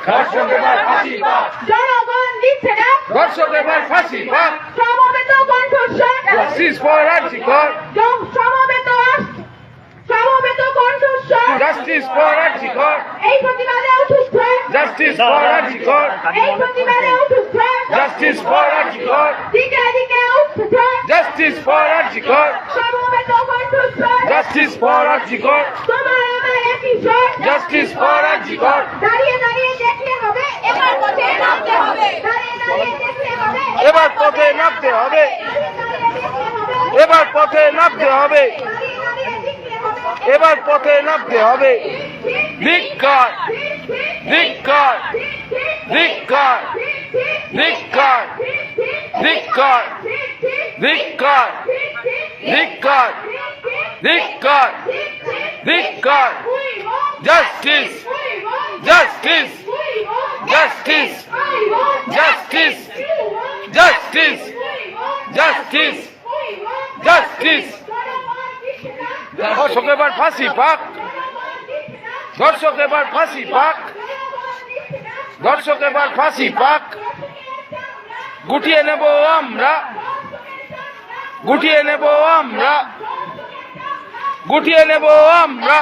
ধর্ষক এবার ফাঁসি পাক, জনগণ দিচ্ছে না ধর্ষক এবার ফাঁসি পাক, সমবেত কণ্ঠস্বর, জাস্টিস ফর আরজিকর, সমবেত কণ্ঠস্বর, জাস্টিস ফর আরজিকর, এই প্রতিবাদে উঠুচ্ছে, জাস্টিস ফর আরজিকর, এই প্রতিবাদে উঠুচ্ছে, জাস্টিস ফর আরজিকর, দিকে দিকে উঠছে, জাস্টিস ফর আরজিকর, সমবেত কণ্ঠস্বর, জাস্টিস ফর আরজিকর, তোমার আমার একই স্বর, জাস্টিস ফর আরজিকর, দাঁড়িয়ে দাঁড়িয়ে দেখলে হবে, এবার পথে নামতে হবে, দাঁড়িয়ে দাঁড়িয়ে দেখলে হবে, এবার পথে নামতে হবে, এবার পথে নামতে হবে, এবার পথে নামতে হবে। ধিক্কার, ধিক্কার, ধিক্কার, ধিক্কার, ধিক্কার, ধিক্কার, ধিক্কার, ধিক্কার, ধিক্কার, justice, justice, justice, justice, justice, justice, justice. ধর্ষক এবার ফাঁসি পাক, ধর্ষক এবার ফাঁসি পাক, ধর্ষক এবার ফাঁসি পাক, গুটিয়ে নেব আমরা, গুটিয়ে নেব আমরা, গুটিয়ে নেব আমরা।